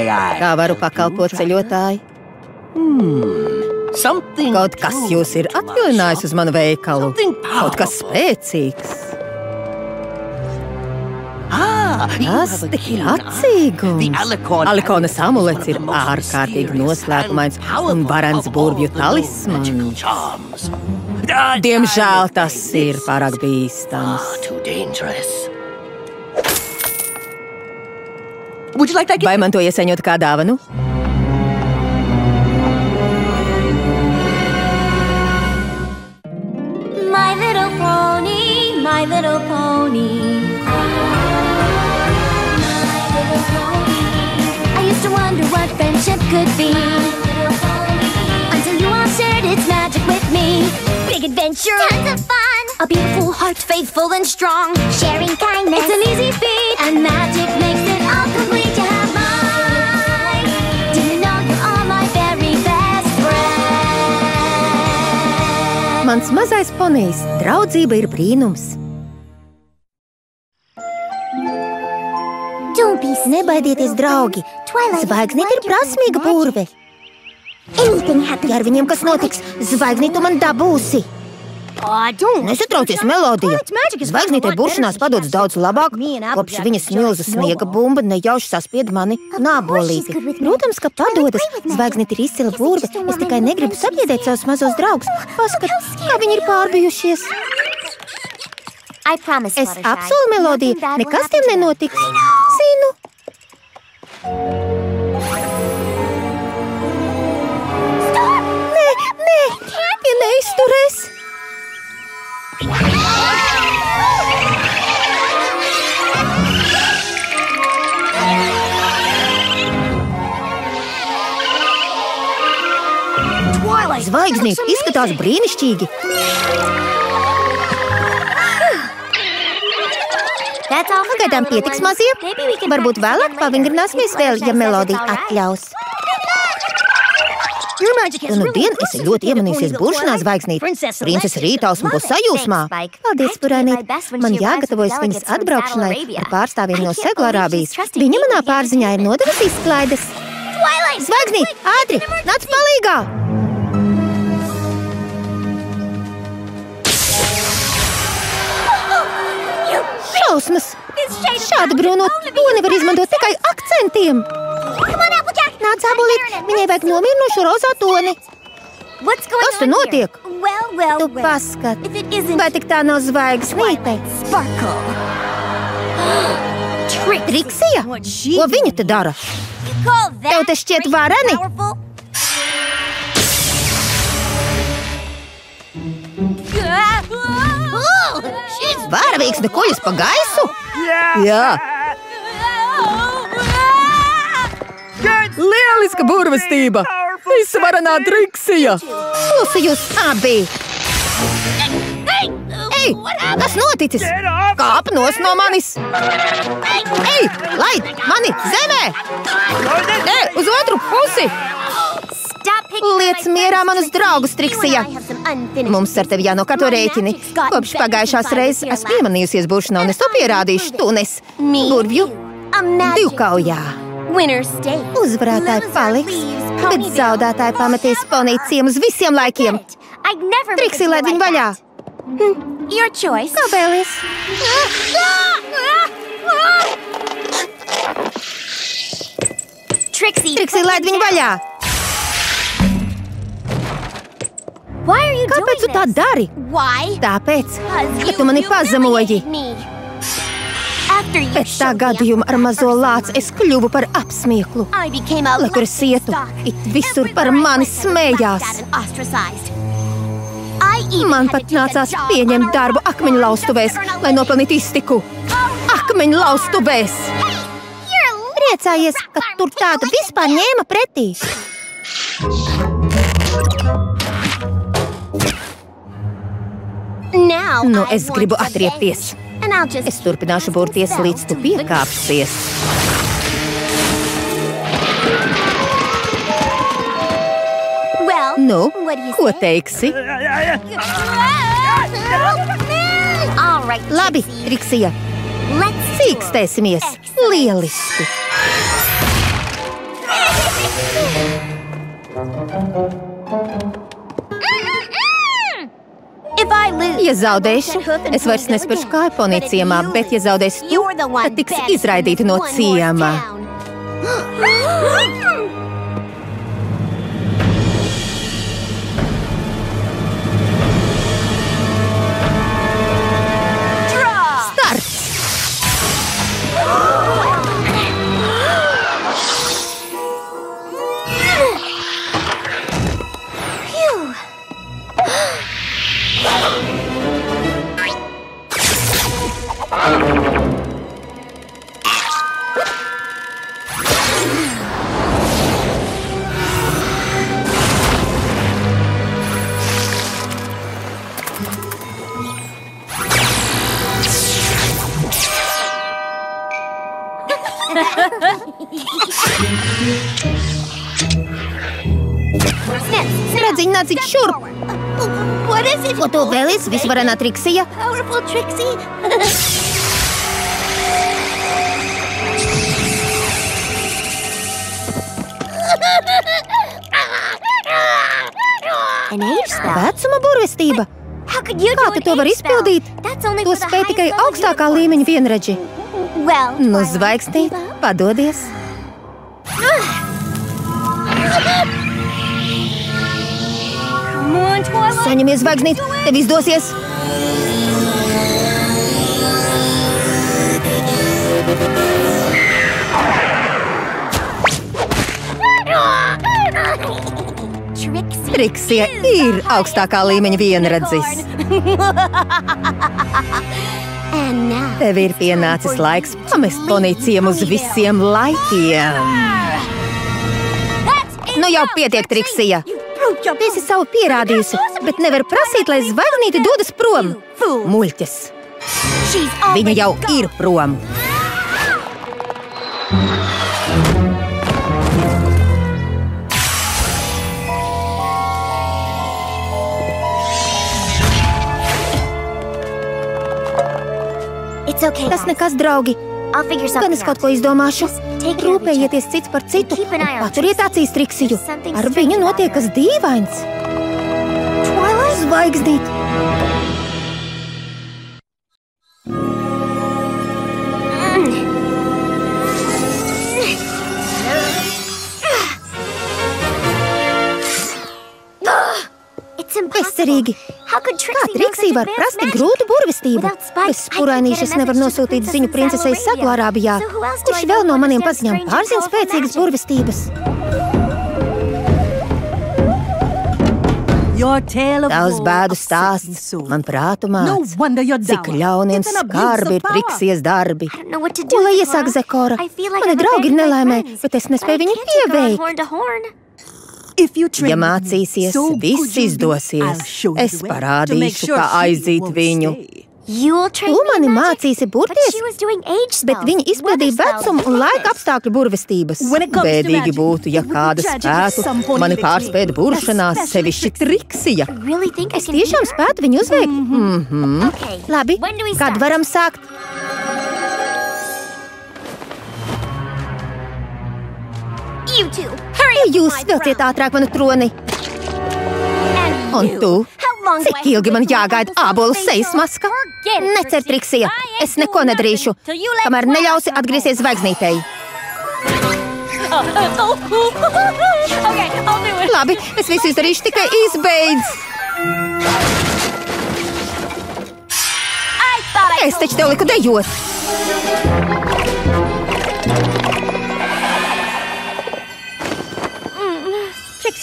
Kā varu pakalpot, ceļotāji? Kaut kas jūs ir atvilinājis uz manu veikalu. Kaut kas spēcīgs. Tas tik ir acīgums. Alikonas amulets ir ārkārtīgi noslēpumains un varens burvju talismans. Diemžēl tas ir pārāk bīstams. Vai man to iesaņot kā dāvanu? My little pony, my little pony. I used to wonder what friendship could be, until you all shared its magic with me. Big adventure, tons of fun, a beautiful heart, faithful and strong. Sharing kindness, it's an easy feat, and magic makes it all complete. You have mine. Do you know you are my very best friend? Mans mazais ponijs, draudzība ir brīnums. Nebaidieties, draugi. Zvaigznīte ir prasmīga burve. Ja ar viņiem kas notiks, zvaigznītu man dabūsi. Nesatraucies, Melodija. Zvaigznītei buršanās padodas daudz labāk. Kopš viņas milza sniega bumba nejauši saspied mani nābolīti. Protams, ka padodas. Zvaigznīte ir izcila burve. Es tikai negribu sabiedēt savus mazos draugus. Paskat, kā viņi ir pārbijušies. Es apsolu, Melodija, nekas tiem nenotiks. Zinu. Nē, ja neizturēs. Zvaigznīte izskatās brīnišķīgi. Pagaidām pietiks mazie. Varbūt vēlāk pavingrināsimies vēl, ja Melodija atļaus. Nu dien, esi ļoti iemanījusies buršanā, Zvaigznīte. Princese Rītausma būs sajūsmā. Paldies, Purainīt. Man jāgatavojas viņas atbraukšanai ar pārstāvjiem no Seglarābijas. Viņa manā pārziņā ir nodevusi izklaides. Zvaigznīte, ātri, nāc palīgā! Šausmas! Šādu brūno to nevar izmantot tikai akcentiem. Nāc, Ābolīt, viņai vajag nomierinošu rozā toni. Kas te notiek? Tu paskat, vai tik tā nav Zvaigznīte? Triksija? Ko viņa te dara? Tev te šķiet vareni? Varavīksne koļas pa gaisu? Jā. Lieliska burvestība! Visvarenā Triksija! Klusi jūs abi! Ei, kas noticis? Kāp nos no manis! Ei, laid mani zemē! Nē, uz otru pusi! Liec mierā manus draugus, Triksija! Mums ar tevi jānokārto rēķini. Kopš pagājušās reizes esmu iemanījusies buršanā un es to pierādīšu tunis. Burvju divkaujā. Uzvarētāji paliks, bet zaudētāji pametīs poniju ciemu uz visiem laikiem. Triksija, laid viņu vaļā. Kā vēlies? Triksija, laid viņu vaļā. Kāpēc tu tā dari? Tāpēc, ka tu mani pazemoji. Pēc tā gadījuma ar mazo lāci es kļuvu par apsmieklu. Lai kur es ietu, it visur par mani smējās. Man pat nācās pieņemt darbu akmeņlaustuvēs, lai nopelnītu iztiku. Akmeņlaustuvēs! Priecājies, ka tur tāda vispār ņēma pretī. Nu, es gribu atriepties. Es turpināšu burties, līdz tu piekāpsies. Nu, ko teiksi? Labi, Triksija. Cīkstēsimies. Lieliski. Ja zaudēšu, es vairs nespēšu kāju ponī ciemā, bet ja zaudēsi tu, tad tiks izraidīti no ciemā. Starts! Redziņ, nāciņ šurp! Ko tu vēlies, visvarenā Triksija? Vecuma burvestība? Kā tu to var izpildīt? To spēj tikai augstākā līmeņa vienredži. Nu, zvaigznī, padodies. Saņemies, zvaigznīt, tev izdosies. Triksija ir augstākā līmeņa vienredzis. Tev ir pienācis laiks pamest ponī ciemu uz visiem laikiem. Nu jau pietiek, Triksija. Tu esi savu pierādījusi, bet nevar prasīt, lai zvaigznīte dodas prom. Muļķes. Viņa jau ir prom. Tas nekas, draugi. Gan es kaut ko izdomāšu. Rūpējieties cits par citu un paturiet acīs Triksiju. Ar viņu notiek kas dīvains. Zvaigznīt! Bezcerīgi! Kā Triksija var prast tik grūtu burvestību? Bez spurainīšas nevar nosūtīt ziņu princesei Saglārābijā. Kurš vēl no maniem paziņām pārzina spēcīgas burvestības? Tavs bēdu stāsts man prātu māc. Cik ļauni un skarbi ir Triksijas darbi. Ko lai iesāk Zekora? Mani draugi ir nelaimē, bet es nespēju viņu pieveikt. Ja mācīsies, viss izdosies. Es parādīšu, kā aizzīt viņu. Tu mani mācīsi burties, bet viņa izpildīja vecumu un laika apstākļu burvestības. Bēdīgi būtu, ja kāda spētu mani pārspēt buršanās, sevišķi Triksija. Es tiešām spētu viņu uzveikt? Labi, kad varam sākt? Jūs vilciet ātrāk manu troni. Un tu? Cik ilgi man jāgaida ābolu sejas maska? Necer, Triksija, es neko nedarīšu, kamēr neļausi atgriezties zvaigznītei. Labi, es visu izdarīšu, tikai izbeidz. Es taču tev liku dejot.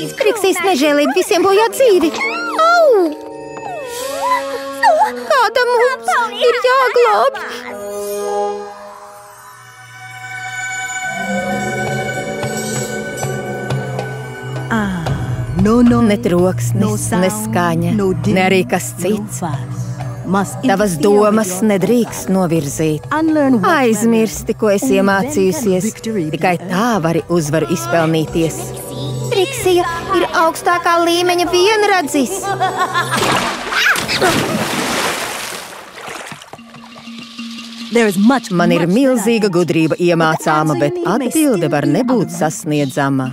Triksijas nežēlība visiem bojā dzīvi. Au! Kāda mums ir jāglābj? Ne troksnis, ne skaņa, ne arī kas cits. Tavas domas nedrīkst novirzīt. Aizmirsti, ko esi iemācījusies. Tikai tā vari uzvaru izpelnīties. Triksija ir augstākā līmeņa vienradzis. Man ir milzīga gudrība iemācāma, bet atbilde var nebūt sasniedzama.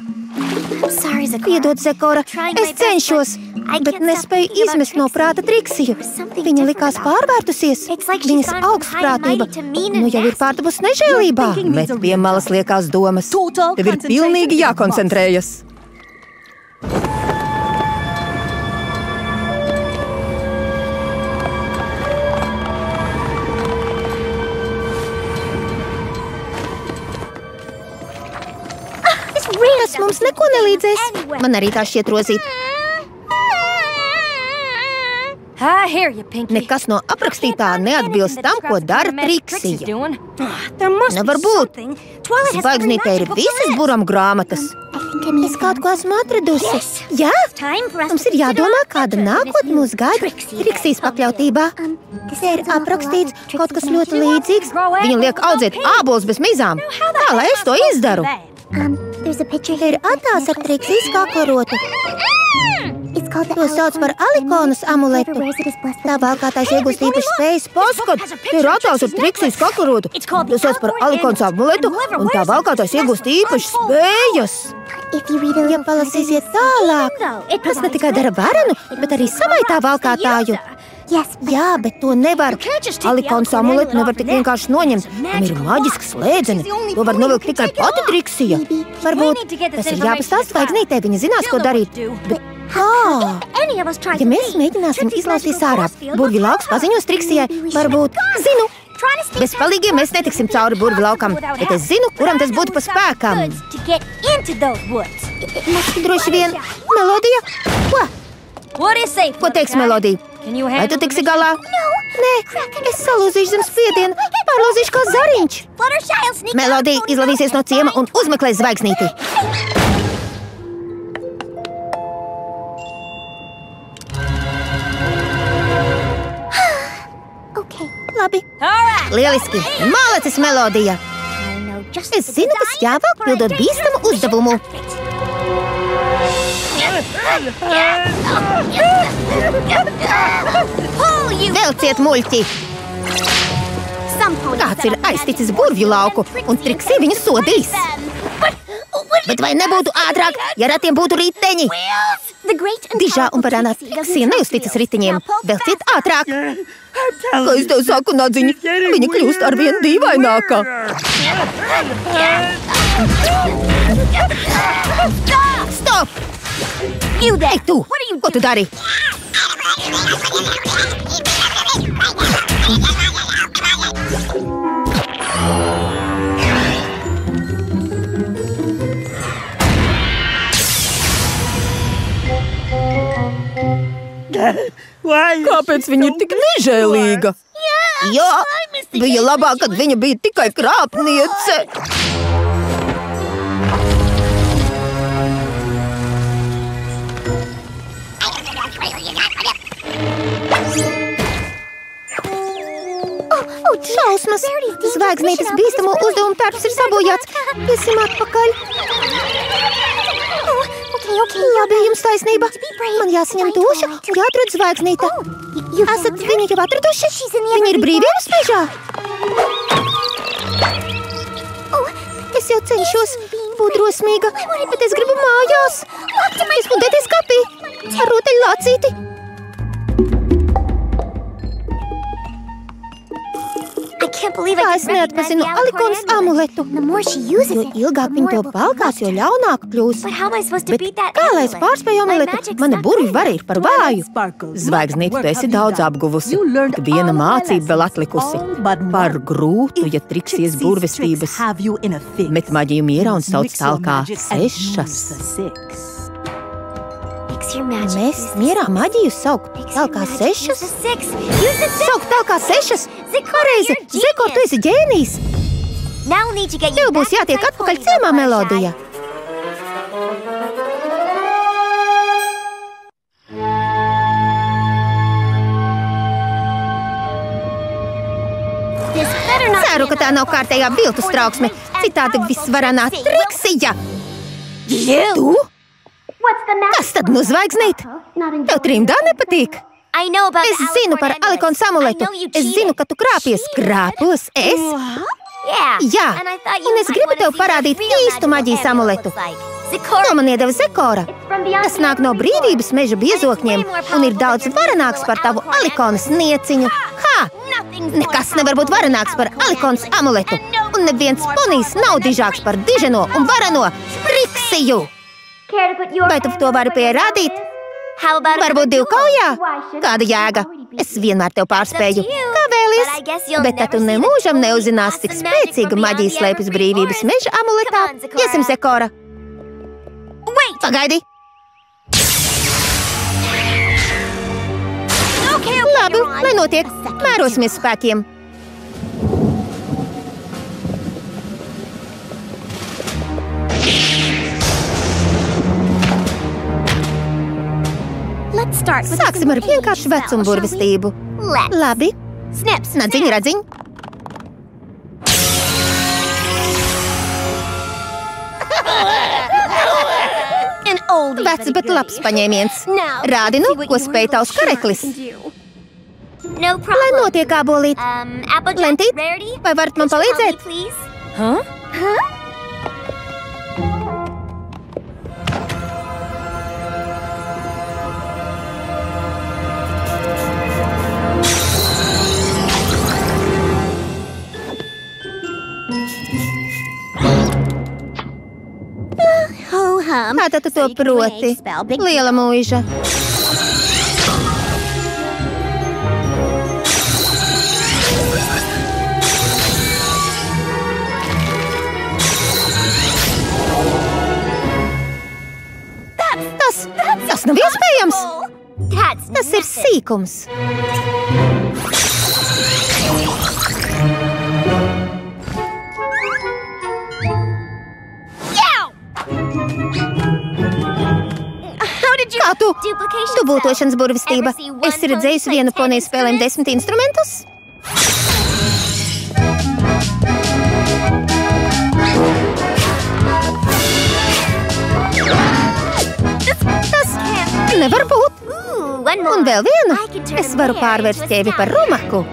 Piedod, Zekora, es cenšos, bet nespēju izmest no prāta Triksiju. Viņa likās pārvērtusies. Viņas augstprātība nu jau ir pārtapusi nežēlībā. Bet pie malas liekās domas. Tev ir pilnīgi jākoncentrējas. Tas mums neko nelīdzēs. Man arī tā šķiet rozīt. Nekas no aprakstītā neatbilst tam, ko dara Triksija. Nevar būt. Zvaigznītē ir visas burām grāmatas. Es kaut ko esmu atradusi. Jā, mums ir jādomā, kāda nākotne mūs gaida Triksijas pakļautībā. Te ir aprakstīts kaut kas ļoti līdzīgs. Viņa liek audzēt ābolus bez mizām. Kā lai es to izdaru? Te ir attēls ar Triksijas kaklarotu. To sauc par Alikonas amuletu. Tā valkātājs iegūst īpaši spējas. Paskat, te ir attēls ar Triksijas kaklarotu. To sauc par Alikonas amuletu, un tā valkātājs iegūst īpaši spējas. Ja palasīsiet tālāk, tas ne tikai dara varenu, bet arī samaitā valkātāju. Jā, bet to nevar. Alikonas amuletu nevar tik vienkārši noņemt. Tam ir maģiski slēdzeni. To var novilkt tikai pati Triksija. Varbūt tas ir jāpastāst Zvaigznītei. Viņa zinās, ko darīt. Bet kā? Ja mēs mēģināsim izlausties ārā, burvju lauks paziņos Triksijai. Varbūt, zinu. Bez palīgiem mēs netiksim cauri burvju laukam, bet es zinu, kuram tas būtu pa spēkam. Droši vien Melodija? Ko? Ko teiks Melodija? Vai tu tiksi galā? Nē, es salūzīšu zem spiedienu, pārlūzīšu kā zariņš. Melodija izlavīsies no ciema un uzmeklēs Zvaigznīti. Labi. Lieliski. Malacis, Melodija. Es zinu, kas jāvelk pildot bīstamu uzdevumu. Velciet muļķi! Kāds ir aizticis burvju lauku, un Triksija viņu sodīs. Bet vai nebūtu ātrāk, ja ratiem būtu riteņi? Dižā un varānā Triksija neuzticas riteņiem. Velciet ātrāk! Kā es tev saku, Nadziņi, viņa kļūst arvien dīvaināka. Stop! Ei, tu! Ko tu dari? Kāpēc viņa ir tik nežēlīga? Jā, bija labāk, kad viņa bija tikai krāpniece. Šausmas! Zvaigznītes bīstamo uzdevumu tērps ir sabojāts. Iesim atpakaļ. Labi, jums taisnība. Man jāsaņem duša un jāatrod Zvaigznīta. Esat viņu jau atraduši? Viņa ir brīvības mežā. Es jau cenšos būt drosmīga, bet es gribu mājās. Es mudēties kapī ar rotaļlācīti. Kā es neatpazinu Alikonas amuletu? Jo ilgāk viņa to valkās, jo ļaunāk kļūs. Bet kā lai es pārspēju amuletu? Mana burvju vara ir par vāju. Zvaigznīte, tu esi daudz apguvusi. Viena mācība vēl atlikusi. Par grūtu, ja Triksijas burvestības. Met maģiju mierā un sauc tālkā 6. Mēs mierā maģiju saukt tālkā 6? Saukt tālkā 6? Pareizi, Zekor, tu esi ģēnijs. Tev būs jātiek atpakaļ ciemā, Melodija. Ceru, ka tā nav kārtējā viltus trauksme. Citādi visvaranā Triksija. Tu? Kas tad nu Zvaigznīt? Tev trimdā nepatīk? Es zinu par Alikonas amuletu. Es zinu, ka tu krāpies. Krāpos es? Jā, un es gribu tev parādīt īstu maģijas amuletu. To man iedeva Zekora. Tas nāk no brīvības meža biezokņiem un ir daudz varenāks par tavu Alikonas nieciņu. Ha! Nekas nevar būt varenāks par Alikonas amuletu. Un neviens ponijs nav dižāks par diženo un vareno Triksiju. Vai tu to vari pierādīt? Varbūt divkaujā? Kāda jēga? Es vienmēr tev pārspēju. Kā vēlies? Bet tad tu nemūžam neuzzināsi, cik spēcīga maģija slēpjas brīvības meža amuletā. Iesim, Zekora. Pagaidi! Labi, lai notiek. Mērosimies spēkiem. Sāksim ar vienkāršu vecumburvestību. Labi. Nadziņ, radziņ. Vecs, bet labs paņēmiens. Rādi nu, ko spēj tavs kareklis. Lai notiek, ābolīt. Lentīt, vai varat man palīdzēt? Kā tu to proti? Liela mūža. Tas nav iespējams. Tas ir sīkums. Kā tu? Dubultošanas burvestība. Esi redzējusi vienu poniju spēlēm 10 instrumentus? Tas nevar būt. Un vēl vienu. Es varu pārvērst ķēvi par rumaku.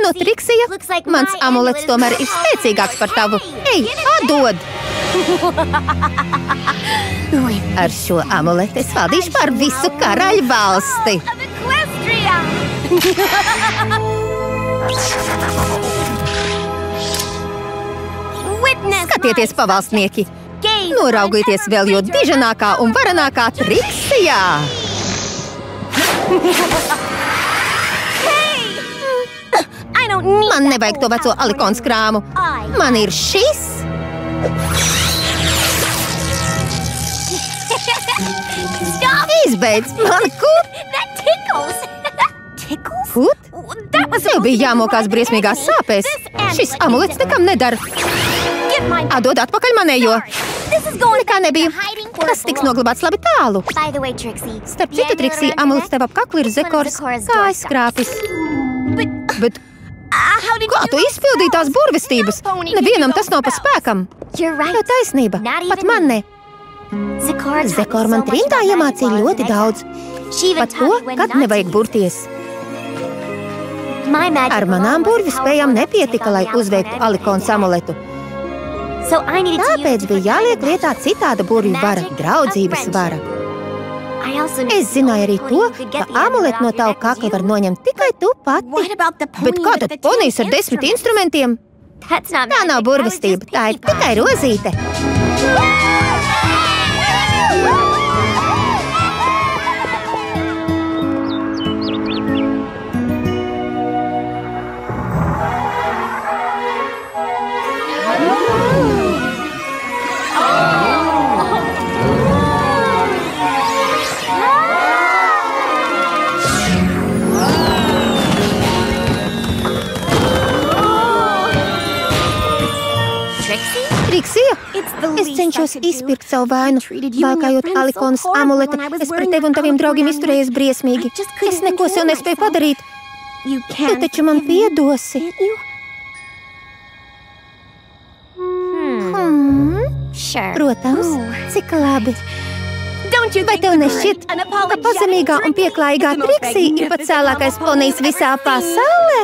No Triksija, mans amulets tomēr ir spēcīgāks par tavu. Ej, atdod! Ar šo amuletu es valdīšu par visu karaļu valsti. Skatieties, pavalstnieki! Noraugieties vēl jo diženākā un varenākā Triksijā! Man nevajag to veco Alikonas krāmu. Man ir šis. Izbeidz man kut. Kut? Tev bija jāmokās briesmīgās sāpēs. Šis amulets nekam nedara. Atdod atpakaļ manējo. Nekā nebija. Tas tiks noglabāts labi tālu. Starp citu, Triksija, amulets tev ap kaklu ir Zekors kājas skrāpis. Bet kā tu izpildīji tās burvestības? Nevienam tas nav pa spēkam. Tev taisnība, pat man ne. Zekora man trimdā iemācīja ļoti daudz. Pat to, kad nevajag burties. Ar manām burvi spējām nepietika, lai uzveiktu Alikonas amuletu. Tāpēc bija jāliek lietā citāda burvju vara, draudzības vara. Es zināju arī to, ka amuletu no tavu kakla var noņemt tikai tu pati. Bet kā tad ponijs ar 10 instrumentiem? Tā nav burvestība, tā ir tikai rozīte. Triksija, es cenšos izpirkt savu vainu. Valkājot Alikonas amuleti, es pret tevi un taviem draugiem izturējies briesmīgi. Es neko sev nespēju padarīt. Tu taču man piedosi. Protams, cik labi. Vai tev nešķiet, ka pazemīgā un pieklājīgā Triksī ir pats cēlākais ponijs visā pasaulē?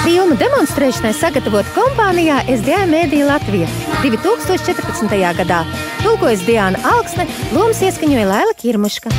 Filmu demonstrēšanai sagatavot kompānijā SDA Media Latvija 2014. gadā. Tulkojas Diāna Alksne, lomas ieskaņoja Laila Kirmuška.